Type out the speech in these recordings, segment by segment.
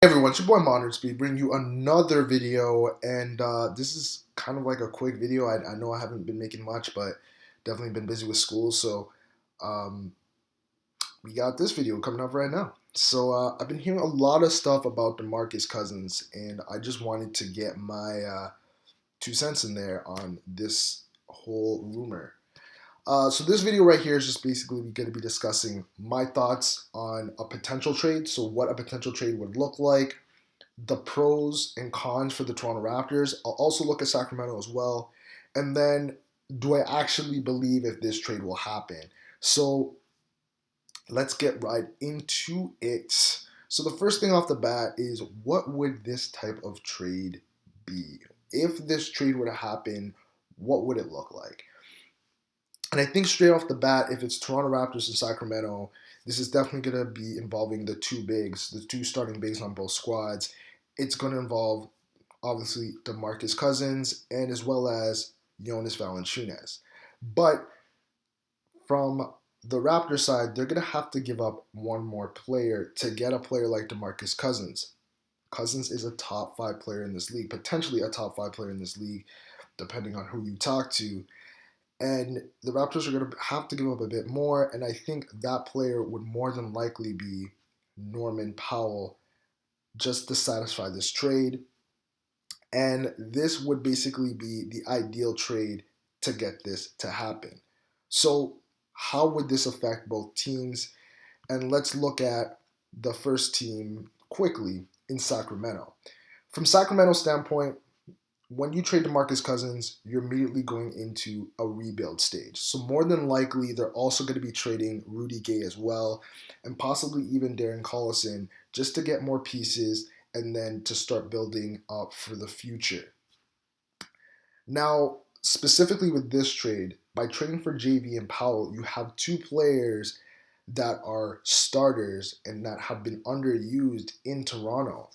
Hey everyone, it's your boy Modern Speed bringing you another video, and this is kind of like a quick video. I know I haven't been making much, but definitely been busy with school, so um, we got this video coming up right now. So I've been hearing a lot of stuff about DeMarcus Cousins, and I just wanted to get my 2 cents in there on this whole rumor. So this video right here is just basically going to be discussing my thoughts on a potential trade. So what a potential trade would look like, the pros and cons for the Toronto Raptors. I'll also look at Sacramento as well. And then do I actually believe if this trade will happen? So let's get right into it. So the first thing off the bat is, what would this type of trade be? If this trade were to happen, what would it look like? And I think straight off the bat, if it's Toronto Raptors and Sacramento, this is definitely going to be involving the two bigs, the two starting bigs on both squads. It's going to involve, obviously, DeMarcus Cousins and as well as Jonas Valanciunas. But from the Raptors side, they're going to have to give up one more player to get a player like DeMarcus Cousins. Cousins is a top 5 player in this league, potentially a top 5 player in this league, depending on who you talk to. And the Raptors are going to have to give up a bit more, and I think that player would more than likely be Norman Powell, just to satisfy this trade. And this would basically be the ideal trade to get this to happen. So how would this affect both teams? And let's look at the first team quickly in Sacramento. From Sacramento's standpoint, when you trade DeMarcus Cousins, you're immediately going into a rebuild stage. So more than likely, they're also going to be trading Rudy Gay as well, and possibly even Darren Collison, just to get more pieces and then to start building up for the future. Now, specifically with this trade, by trading for JV and Powell, you have two players that are starters and that have been underused in Toronto.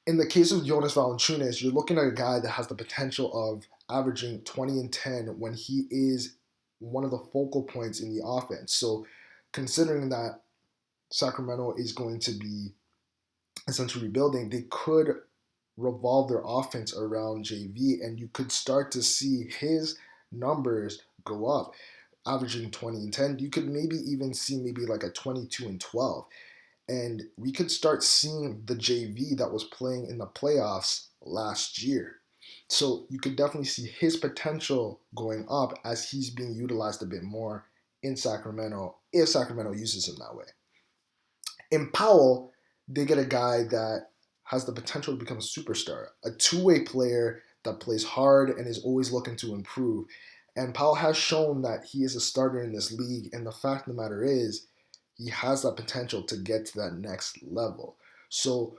In the case of Jonas Valanciunas, you're looking at a guy that has the potential of averaging 20 and 10 when he is one of the focal points in the offense. So considering that Sacramento is going to be essentially rebuilding, they could revolve their offense around JV, and you could start to see his numbers go up, averaging 20 and 10. You could maybe even see maybe like a 22 and 12. And we could start seeing the JV that was playing in the playoffs last year. So you could definitely see his potential going up as he's being utilized a bit more in Sacramento, if Sacramento uses him that way. In Powell, they get a guy that has the potential to become a superstar, a two-way player that plays hard and is always looking to improve. And Powell has shown that he is a starter in this league, and the fact of the matter is, he has that potential to get to that next level. So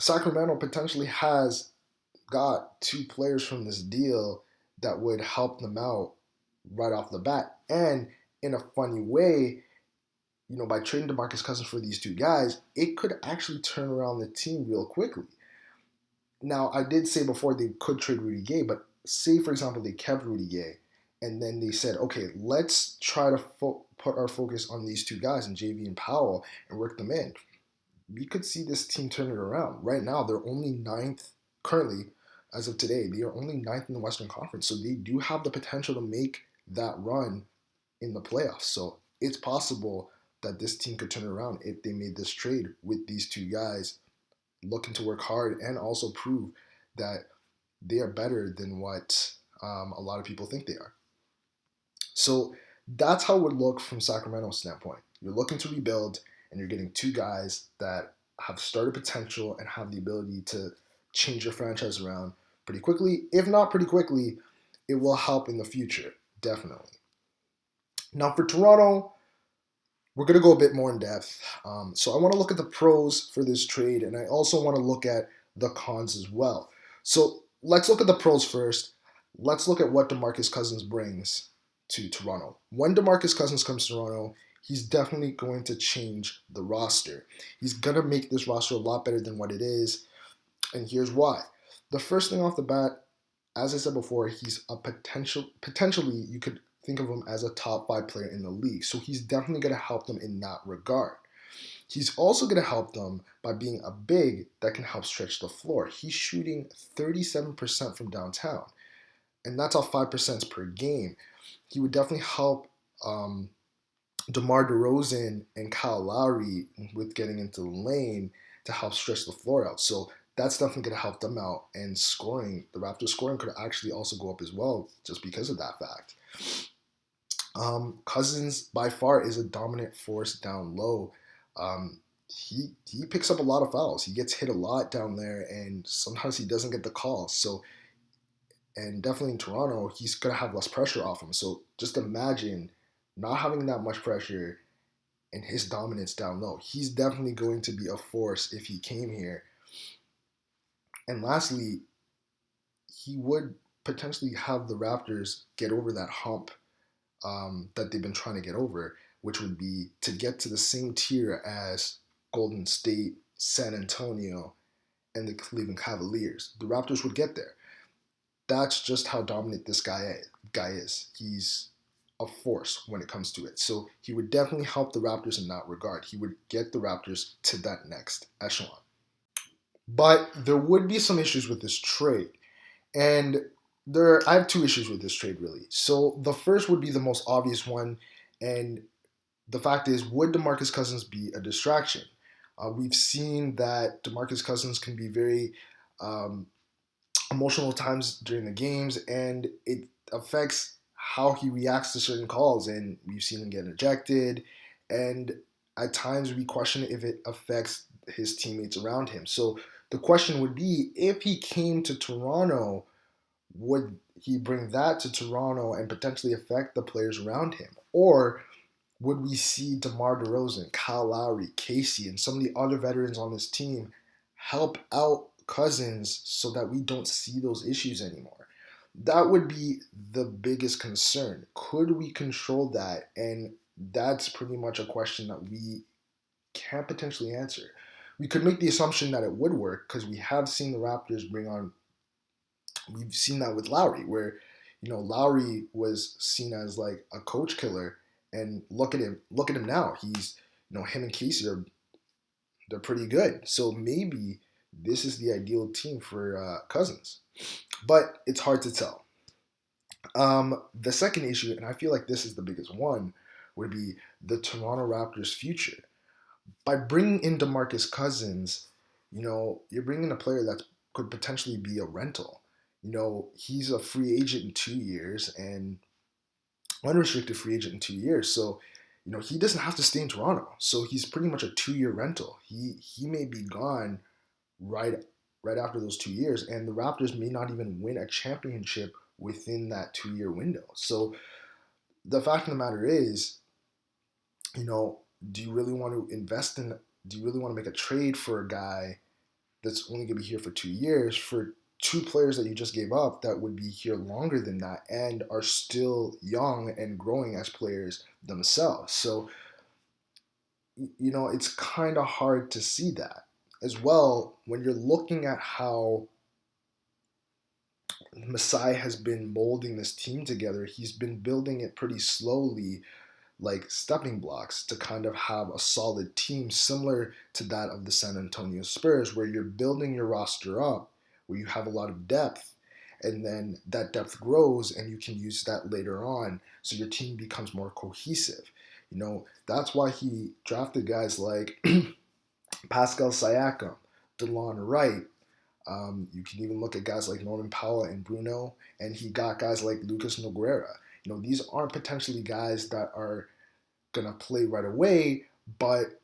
Sacramento potentially has got two players from this deal that would help them out right off the bat. And in a funny way, by trading DeMarcus Cousins for these two guys, it could actually turn around the team real quickly. Now, I did say before they could trade Rudy Gay, but say, for example, they kept Rudy Gay, and then they said, okay, let's try to put our focus on these two guys, and JV and Powell, and work them in. We could see this team turn it around. Right now, they're only ninth, currently, as of today, they are only ninth in the Western Conference, so they do have the potential to make that run in the playoffs. So it's possible that this team could turn it around if they made this trade with these two guys looking to work hard and also prove that they are better than what a lot of people think they are. So that's how it would look from Sacramento's standpoint. You're looking to rebuild, and you're getting two guys that have starter potential and have the ability to change your franchise around pretty quickly. If not pretty quickly, it will help in the future, definitely. Now for Toronto, we're going to go a bit more in depth. So I want to look at the pros for this trade, and I also want to look at the cons as well. So let's look at the pros first. Let's look at what DeMarcus Cousins brings to Toronto. When DeMarcus Cousins comes to Toronto, he's definitely going to change the roster. He's going to make this roster a lot better than what it is, and here's why. The first thing off the bat, as I said before, he's a potentially, you could think of him as a top 5 player in the league. So he's definitely going to help them in that regard. He's also going to help them by being a big that can help stretch the floor. He's shooting 37% from downtown, and that's off 5% per game. He would definitely help DeMar DeRozan and Kyle Lowry with getting into the lane to help stretch the floor out. So that's definitely going to help them out. And scoring, the Raptors' scoring could actually also go up as well just because of that fact. Cousins by far is a dominant force down low. He picks up a lot of fouls. He gets hit a lot down there, and sometimes he doesn't get the calls. So, and definitely in Toronto, he's gonna have less pressure off him. So just imagine not having that much pressure and his dominance down low. He's definitely going to be a force if he came here. And lastly, he would potentially have the Raptors get over that hump that they've been trying to get over, which would be to get to the same tier as Golden State, San Antonio, and the Cleveland Cavaliers. The Raptors would get there. That's just how dominant this guy is. He's a force when it comes to it. So he would definitely help the Raptors in that regard. He would get the Raptors to that next echelon. But there would be some issues with this trade. And I have two issues with this trade really. So the first would be the most obvious one, and the fact is, would DeMarcus Cousins be a distraction? We've seen that DeMarcus Cousins can be very um, emotional times during the games, and it affects how he reacts to certain calls. And we've seen him get ejected, and at times we question if it affects his teammates around him. So the question would be, if he came to Toronto, would he bring that to Toronto and potentially affect the players around him? Or would we see DeMar DeRozan, Kyle Lowry, Casey, and some of the other veterans on this team help out Cousins so that we don't see those issues anymore? That would be the biggest concern. Could we control that? And that's pretty much a question that we can't potentially answer. We could make the assumption that it would work because we have seen the Raptors we've seen that with Lowry, where Lowry was seen as like a coach killer, and look at him now. He's him and Casey they're pretty good. So maybe this is the ideal team for Cousins, but it's hard to tell. The second issue, and I feel like this is the biggest one, would be the Toronto Raptors' future. By bringing in DeMarcus Cousins, you're bringing a player that could potentially be a rental. He's a free agent in 2 years and unrestricted free agent in 2 years. So, he doesn't have to stay in Toronto. So he's pretty much a 2-year rental. He may be gone right after those 2 years, and the Raptors may not even win a championship within that 2-year window. So the fact of the matter is, do you really want to do you really want to make a trade for a guy that's only going to be here for 2 years for two players that you just gave up that would be here longer than that and are still young and growing as players themselves? So, it's kind of hard to see that as well when you're looking at how Masai has been molding this team together. He's been building it pretty slowly, like stepping blocks, to kind of have a solid team similar to that of the San Antonio Spurs, where you're building your roster up, where you have a lot of depth, and then that depth grows and you can use that later on so your team becomes more cohesive. That's why he drafted guys like Pascal Siakam, DeLon Wright. You can even look at guys like Norman Powell and Bruno, and he got guys like Lucas Nogueira. These aren't potentially guys that are going to play right away, but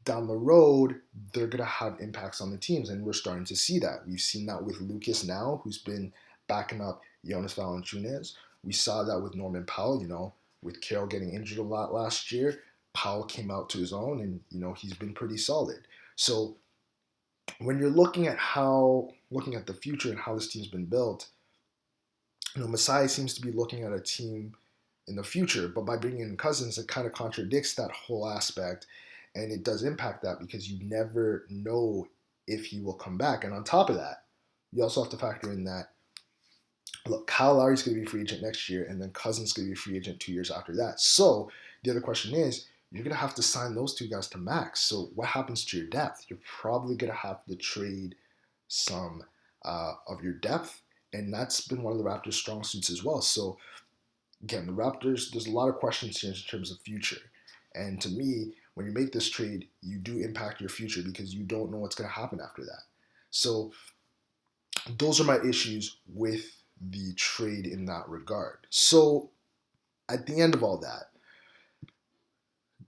down the road, they're going to have impacts on the teams, and we're starting to see that. We've seen that with Lucas now, who's been backing up Jonas Valanciunas. We saw that with Norman Powell, with Carroll getting injured a lot last year. Powell came out to his own, and, he's been pretty solid. So when you're looking at the future and how this team's been built, Masai seems to be looking at a team in the future, but by bringing in Cousins, it kind of contradicts that whole aspect, and it does impact that because you never know if he will come back. And on top of that, you also have to factor in that, look, Kyle Lowry's going to be a free agent next year, and then Cousins is going to be a free agent 2 years after that. So the other question is, you're going to have to sign those two guys to max. So what happens to your depth? You're probably going to have to trade some of your depth, and that's been one of the Raptors' strong suits as well. So again, the Raptors, there's a lot of questions here in terms of future. And to me, when you make this trade, you do impact your future because you don't know what's going to happen after that. So those are my issues with the trade in that regard. So at the end of all that,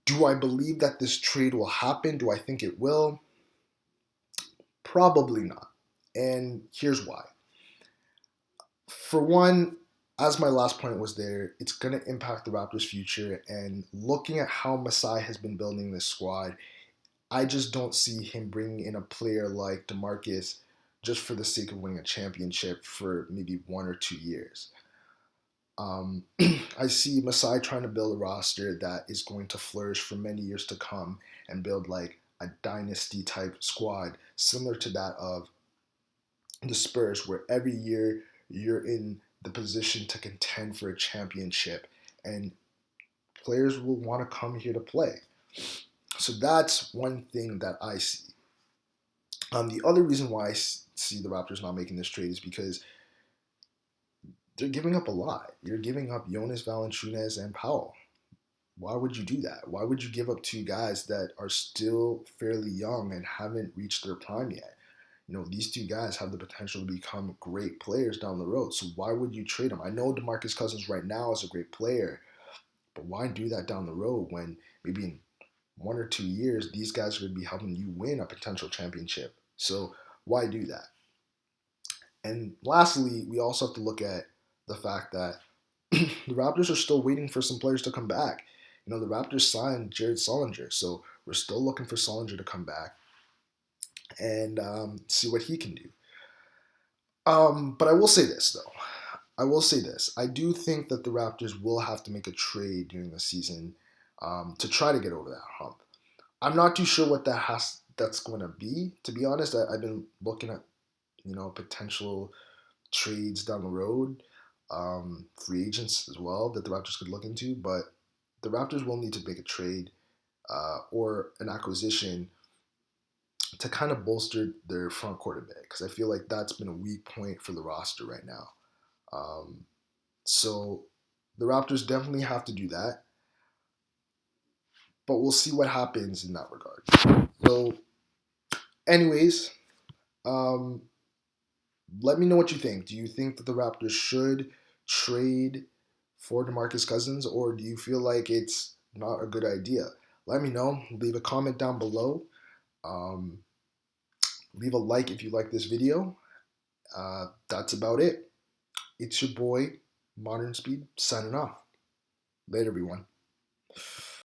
do I believe that this trade will happen? Do I think it will? Probably not. And here's why. For one, as my last point was there, it's going to impact the Raptors' future. And looking at how Masai has been building this squad, I just don't see him bringing in a player like DeMarcus just for the sake of winning a championship for maybe 1 or 2 years. I see Masai trying to build a roster that is going to flourish for many years to come and build like a dynasty type squad similar to that of the Spurs, where every year you're in the position to contend for a championship and players will want to come here to play. So that's one thing that I see. The other reason why I see the Raptors not making this trade is because they're giving up a lot. You're giving up Jonas Valanciunas and Powell. Why would you do that? Why would you give up two guys that are still fairly young and haven't reached their prime yet? You know, these two guys have the potential to become great players down the road. So why would you trade them? I know DeMarcus Cousins right now is a great player, but why do that down the road when maybe in 1 or 2 years these guys are going to be helping you win a potential championship? So why do that? And lastly, we also have to look at the fact that the Raptors are still waiting for some players to come back. You know, the Raptors signed Jared Sullinger, so we're still looking for Sullinger to come back and see what he can do. But I will say this, though. I will say this. I do think that the Raptors will have to make a trade during the season to try to get over that hump. I'm not too sure what that's going to be. To be honest, I've been looking at potential trades down the road, free agents as well that the Raptors could look into. But the Raptors will need to make a trade or an acquisition to kind of bolster their front court a bit because I feel like that's been a weak point for the roster right now. Um, so the Raptors definitely have to do that, but we'll see what happens in that regard. So, anyways, um, let me know what you think. Do you think that the Raptors should trade for DeMarcus Cousins, or do you feel like it's not a good idea? Let me know. Leave a comment down below. Um, leave a like if you like this video. That's about it. It's your boy, Modern Speed, signing off. Later, everyone.